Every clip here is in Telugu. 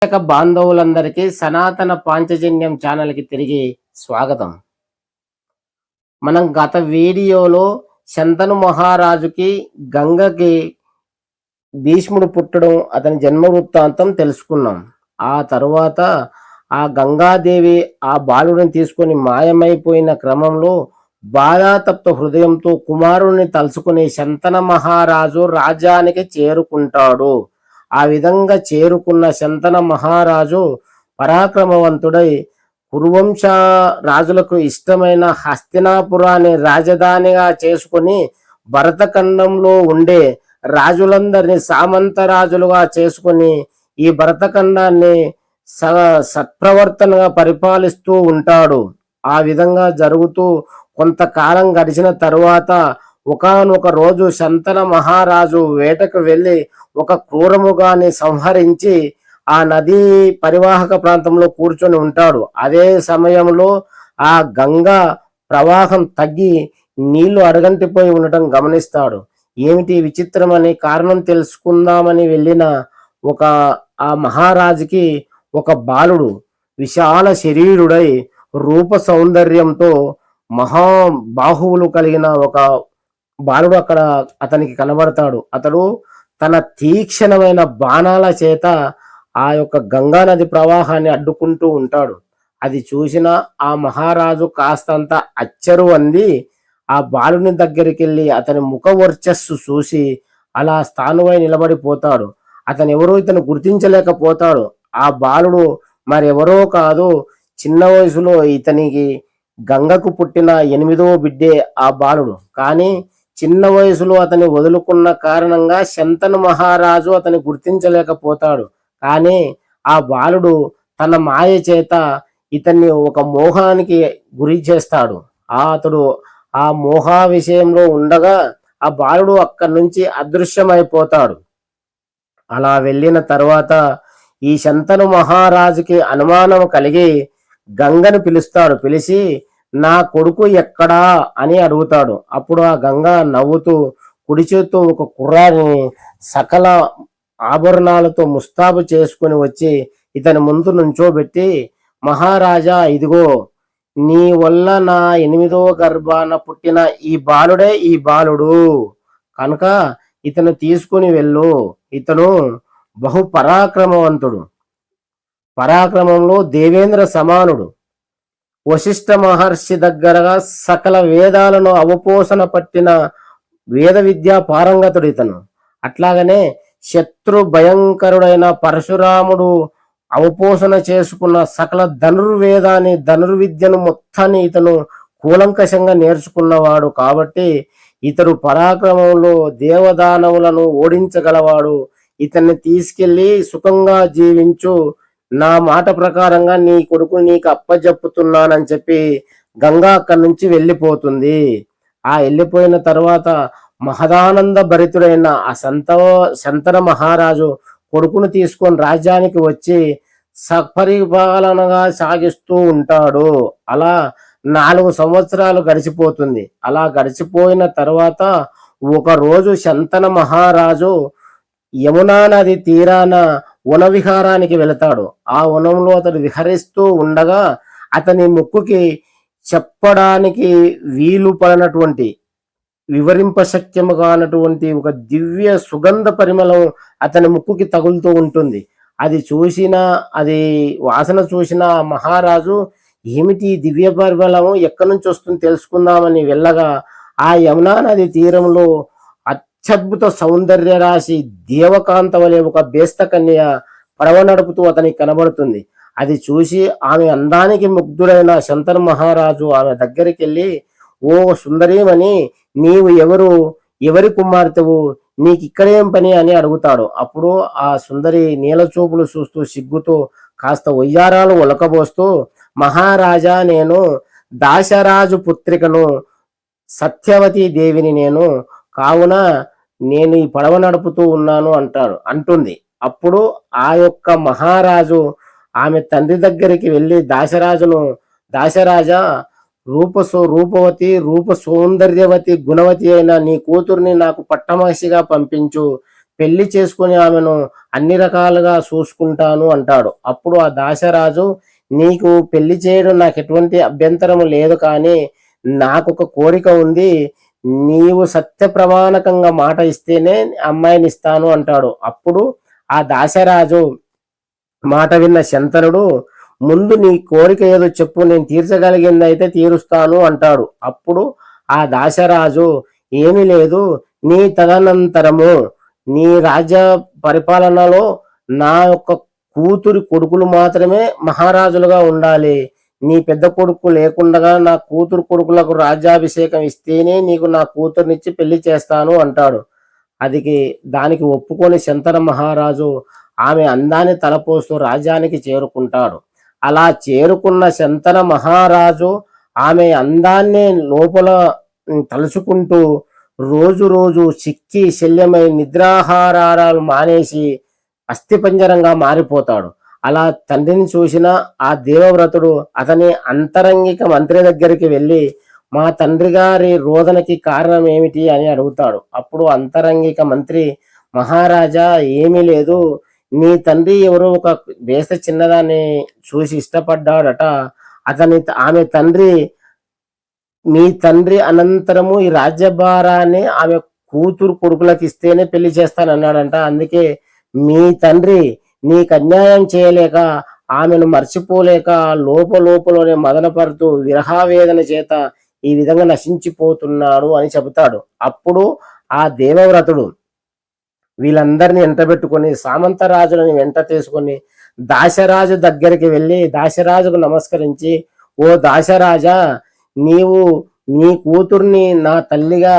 ప్రేక్షక బాంధవులందరికీ సనాతన పాంచజన్యం ఛానల్కి తిరిగి స్వాగతం. మనం గత వీడియోలో శంతను మహారాజుకి గంగకి భీష్ముడు పుట్టడం అతని జన్మ వృత్తాంతం తెలుసుకున్నాం. ఆ తరువాత ఆ గంగాదేవి ఆ బాలుడిని తీసుకొని మాయమైపోయిన క్రమంలో బాధాతప్త హృదయంతో కుమారుణ్ణి తలుచుకుని శంతన మహారాజు రాజ్యానికి చేరుకుంటాడు. ఆ విధంగా చేరుకున్న శంతన మహారాజు పరాక్రమవంతుడై కురువంశ రాజులకు ఇష్టమైన హస్తినాపురాన్ని రాజధానిగా చేసుకుని భరతఖండంలో ఉండే రాజులందరినీ సామంత రాజులుగా చేసుకుని ఈ భరతఖండాన్ని సత్ప్రవర్తనగా పరిపాలిస్తూ ఉంటాడు. ఆ విధంగా జరుగుతూ కొంతకాలం గడిచిన తరువాత ఒకానొక రోజు శంతన మహారాజు వేటకు వెళ్ళి ఒక క్రూరముగాన్ని సంహరించి ఆ నదీ పరివాహక ప్రాంతంలో కూర్చొని ఉంటాడు. అదే సమయంలో ఆ గంగా ప్రవాహం తగ్గి నీళ్లు అడగంటిపోయి ఉండటం గమనిస్తాడు. ఏమిటి విచిత్రమని కారణం తెలుసుకుందామని వెళ్ళిన ఆ మహారాజుకి ఒక బాలుడు విశాల శరీరుడై రూప సౌందర్యంతో మహాబాహువులు కలిగిన ఒక బాలుడు అక్కడ అతనికి కనబడతాడు. అతడు తన తీక్షణమైన బాణాల చేత ఆ యొక్క గంగా నది ప్రవాహాన్ని అడ్డుకుంటూ ఉంటాడు. అది చూసిన ఆ మహారాజు కాస్తంత అచ్చరు అంది ఆ బాలుని దగ్గరికి వెళ్ళి అతని ముఖ వర్చస్సు చూసి అలా స్థానువై నిలబడిపోతాడు. అతను ఎవరో ఇతను గుర్తించలేకపోతాడు. ఆ బాలుడు మరెవరో కాదు, చిన్న వయసులో ఇతనికి గంగకు పుట్టిన 8వ బిడ్డే ఆ బాలుడు. కానీ చిన్న వయసులో అతన్ని వదులుకున్న కారణంగా శంతను మహారాజు అతన్ని గుర్తించలేకపోతాడు. కానీ ఆ బాలుడు తన మాయ చేత ఇతన్ని ఒక మోహానికి గురి చేస్తాడు. అతడు ఆ మోహ విషయంలో ఉండగా ఆ బాలుడు అక్కడి నుంచి అదృశ్యమైపోతాడు. అలా వెళ్ళిన తర్వాత ఈ శంతను మహారాజుకి అనుమానం కలిగి గంగను పిలుస్తాడు. పిలిచి నా కొడుకు ఎక్కడా అని అడుగుతాడు. అప్పుడు ఆ గంగ నవ్వుతూ కుడి చేత్తో ఒక కుర్రాన్ని సకల ఆభరణాలతో ముస్తాబు చేసుకుని వచ్చి ఇతని ముందు నుంచోబెట్టి, మహారాజా, ఇదిగో నీ వల్ల నా 8వ గర్భాన పుట్టిన ఈ బాలుడే ఈ బాలుడు కనుక ఇతను తీసుకుని వెళ్ళు. ఇతను బహు పరాక్రమవంతుడు, పరాక్రమంలో దేవేంద్ర సమానుడు. వశిష్ఠ మహర్షి దగ్గరగా సకల వేదాలను అవపోసన పట్టిన వేద విద్యా పారంగతుడు ఇతను. అట్లాగనే శత్రు భయంకరుడైన పరశురాముడు అవపోసన చేసుకున్న సకల ధనుర్విద్యను మొత్తాన్ని ఇతను కూలంకషంగా నేర్చుకున్నవాడు. కాబట్టి ఇతడు పరాక్రమంలో దేవదానవులను ఓడించగలవాడు. ఇతన్ని తీసుకెళ్లి సుఖంగా జీవించు, నా మాట ప్రకారంగా నీ కొడుకు నీకు అప్పజెప్పుతున్నానని చెప్పి గంగా అక్కడి నుంచి వెళ్ళిపోతుంది. ఆ వెళ్ళిపోయిన తర్వాత మహదానంద భరితుడైన ఆ శంతన మహారాజు కొడుకును తీసుకొని రాజ్యానికి వచ్చి సపరిపాలనగా సాగిస్తూ ఉంటాడు. అలా 4 సంవత్సరాలు గడిచిపోతుంది. అలా గడిచిపోయిన తర్వాత ఒకరోజు శంతన మహారాజు యమునా నది తీరాన వన విహారానికి వెళతాడు. ఆ వనంలో అతడు విహరిస్తూ ఉండగా అతని ముక్కుకి చెప్పడానికి వీలు పడినటువంటి, వివరింపశక్యము కానటువంటి ఒక దివ్య సుగంధ పరిమళం అతని ముక్కుకి తగులుతూ ఉంటుంది. అది వాసన చూసిన మహారాజు ఏమిటి దివ్య పరిమళము ఎక్కడి నుంచి వస్తుంది తెలుసుకుందామని వెళ్ళగా ఆ యమునా నది తీరంలో అత్యద్భుత సౌందర్య రాశి దేవకాంత వలె ఒక బేస్తకన్య పడవ నడుపుతూ అతనికి కనబడుతుంది. అది చూసి ఆమె అందానికి ముగ్ధుడైన శంతన మహారాజు ఆమె దగ్గరికి వెళ్ళి, ఓ సుందరీమణి, నీవు ఎవరి కుమార్తెవు, నీకు ఇక్కడేం పని అని అడుగుతాడు. అప్పుడు ఆ సుందరి నీలచూపులు చూస్తూ సిగ్గుతో కాస్త ఒయ్యారాలు ఒలకబోస్తూ, మహారాజా, నేను దాశరాజు పుత్రికను, సత్యవతి దేవిని నేను, కావున నేను ఈ పడవ నడుపుతూ ఉన్నాను అంటుంది. అప్పుడు ఆ యొక్క మహారాజు ఆమె తండ్రి దగ్గరికి వెళ్ళి దాశరాజా, రూపవతి రూప సౌందర్యవతి గుణవతి అయిన నీ కూతుర్ని నాకు పట్టమహిషిగా పంపించు, పెళ్లి చేసుకొని ఆమెను అన్ని రకాలుగా చూసుకుంటాను అంటాడు. అప్పుడు ఆ దాసరాజు, నీకు పెళ్లి చేయడం నాకు ఎటువంటి అభ్యంతరం లేదు, కానీ నాకొక కోరిక ఉంది. నీవు సత్య ప్రమాణకంగా మాట ఇస్తేనే అమ్మాయిని ఇస్తాను అంటాడు. అప్పుడు ఆ దాసరాజు మాట విన్న శంతనుడు, ముందు నీ కోరిక ఏదో చెప్పు, నేను తీర్చగలిగిందైతే తీరుస్తాను అంటాడు. అప్పుడు ఆ దాసరాజు, ఏమీ లేదు, నీ తదనంతరము నీ రాజ్య పరిపాలనలో నా యొక్క కూతురి కొడుకులు మాత్రమే మహారాజులుగా ఉండాలి. నీ పెద్ద కొడుకు లేకుండగా నా కూతురు కొడుకులకు రాజ్యాభిషేకం ఇస్తేనే నీకు నా కూతుర్నిచ్చి పెళ్లి చేస్తాను అంటాడు. దానికి ఒప్పుకొని శంతన మహారాజు ఆమె అందాన్ని తలపోస్తూ రాజ్యానికి చేరుకుంటాడు. అలా చేరుకున్న శంతన మహారాజు ఆమె అందాన్ని లోపల తలుచుకుంటూ రోజు రోజు చిక్కి శల్యమై నిద్రాహారాలు మానేసి అస్థిపంజరంగా మారిపోతాడు. అలా తండ్రిని చూసిన ఆ దేవవ్రతుడు అతని అంతరంగిక మంత్రి దగ్గరికి వెళ్ళి, మా తండ్రి గారి రోదనకి కారణం ఏమిటి అని అడుగుతాడు. అప్పుడు అంతరంగిక మంత్రి, మహారాజా, ఏమీ లేదు, నీ తండ్రి ఎవరో ఒక వేస చిన్నదాన్ని చూసి ఇష్టపడ్డాడట. ఆమె తండ్రి, మీ తండ్రి అనంతరము ఈ రాజ్యభారాన్ని ఆమె కూతురు కొడుకులకు ఇస్తేనే పెళ్లి చేస్తానన్నాడంట. అందుకే మీ తండ్రి నీకు అన్యాయం చేయలేక, ఆమెను మర్చిపోలేక లోపలోనే మదనపడుతూ విరహావేదన చేత ఈ విధంగా నశించిపోతున్నాడు అని చెబుతాడు. అప్పుడు ఆ దేవవ్రతుడు వీళ్ళందరినీ వెంటబెట్టుకొని సామంతరాజులను వెంట తీసుకొని దాశరాజు దగ్గరికి వెళ్ళి దాశరాజుకు నమస్కరించి, ఓ దాశరాజా, నీవు నీ కూతుర్ని నా తల్లిగా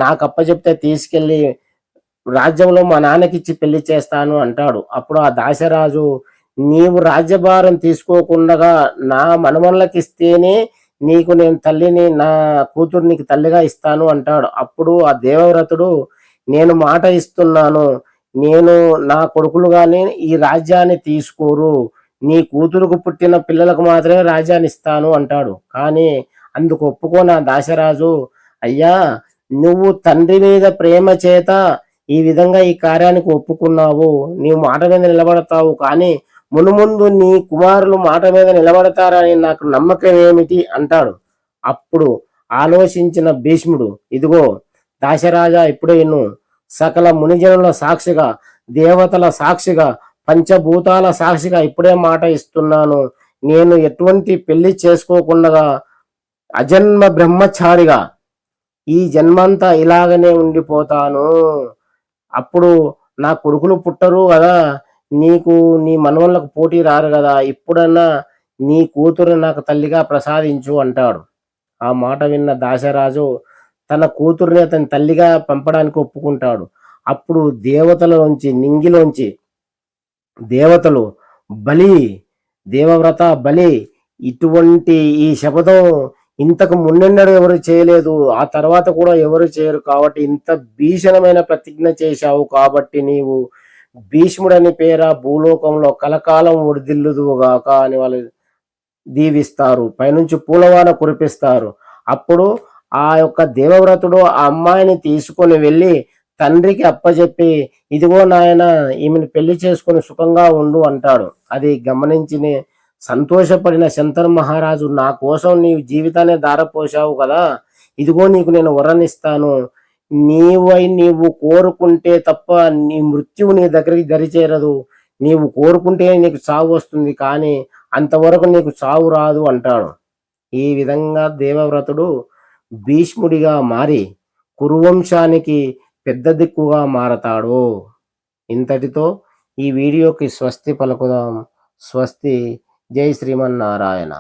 నాకు అప్పచెప్తే తీసుకెళ్ళి రాజ్యంలో మా నాన్నకిచ్చి పెళ్లి చేస్తాను అంటాడు. అప్పుడు ఆ దాశరాజు, నీవు రాజ్యభారం తీసుకోకుండా నా మనమళ్ళకి ఇస్తేనే నీకు నేను తల్లిని, నా కూతుర్నికి తల్లిగా ఇస్తాను అంటాడు. అప్పుడు ఆ దేవవ్రతుడు, నేను మాట ఇస్తున్నాను, నేను నా కొడుకులు కానీ ఈ రాజ్యాన్ని తీసుకోరు, నీ కూతురుకు పుట్టిన పిల్లలకు మాత్రమే రాజ్యాన్ని ఇస్తాను అంటాడు. కానీ అందుకు ఒప్పుకోని ఆ దాశరాజు, అయ్యా, నువ్వు తండ్రి మీద ప్రేమ చేత ఈ విధంగా ఈ కార్యానికి ఒప్పుకున్నావు, నీవు మాట మీద నిలబడతావు, కానీ మునుముందు నీ కుమారులు మాట మీద నిలబడతారని నాకు నమ్మకం ఏమిటి అంటాడు. అప్పుడు ఆలోచించిన భీష్ముడు, ఇదిగో దాశరాజా, ఇప్పుడే ఇన్ను, సకల మునిజనుల సాక్షిగా, దేవతల సాక్షిగా, పంచభూతాల సాక్షిగా ఇప్పుడే మాట ఇస్తున్నాను, నేను ఎటువంటి పెళ్లి చేసుకోకుండా అజన్మ బ్రహ్మచారిగా ఈ జన్మంతా ఇలాగనే ఉండిపోతాను. అప్పుడు నా కొడుకులు పుట్టరు కదా, నీకు నీ మనవళ్ళకు పోటీ రారు కదా, ఇప్పుడన్నా నీ కూతురు నాకు తల్లిగా ప్రసాదించు అంటాడు. ఆ మాట విన్న దాశరాజు తన కూతుర్ని అతని తల్లిగా పంపడానికి ఒప్పుకుంటాడు. అప్పుడు నింగిలోంచి దేవతలు, బలి, దేవవ్రత బలి, ఇటువంటి ఈ శపథం ఇంతకు మున్నెన్నడూ ఎవరు చేయలేదు, ఆ తర్వాత కూడా ఎవరు చేయరు, కాబట్టి ఇంత భీషణమైన ప్రతిజ్ఞ చేశావు, కాబట్టి నీవు భీష్ముడని పేర భూలోకంలో కలకాలం వృద్ధిల్లుదువుగాక అని వాళ్ళు దీవిస్తారు. పైనుంచి పూలవాన కురిపిస్తారు. అప్పుడు ఆ యొక్క దేవవ్రతుడు ఆ అమ్మాయిని తీసుకొని వెళ్ళి తండ్రికి అప్పచెప్పి, ఇదిగో నాయన, ఈమెను పెళ్లి చేసుకొని సుఖంగా ఉండు అంటాడు. అది గమనించిన సంతోషపడిన శంతను మహారాజు, నా కోసం నీవు జీవితాన్ని ధారపోసావు కదా, ఇదిగో నీకు నేను వరనిస్తాను, నీవు కోరుకుంటే తప్ప నీ మృత్యువు నీ దగ్గరికి దరిచేరదు, నీవు కోరుకుంటే నీకు చావు వస్తుంది, కానీ అంతవరకు నీకు చావు రాదు అంటాడు. ఈ విధంగా దేవవ్రతుడు భీష్ముడిగా మారి కురువంశానికి పెద్ద దిక్కుగా మారతాడు. ఇంతటితో ఈ వీడియోకి స్వస్తి పలుకుదాం. స్వస్తి. జై శ్రీమన్నారాయణ.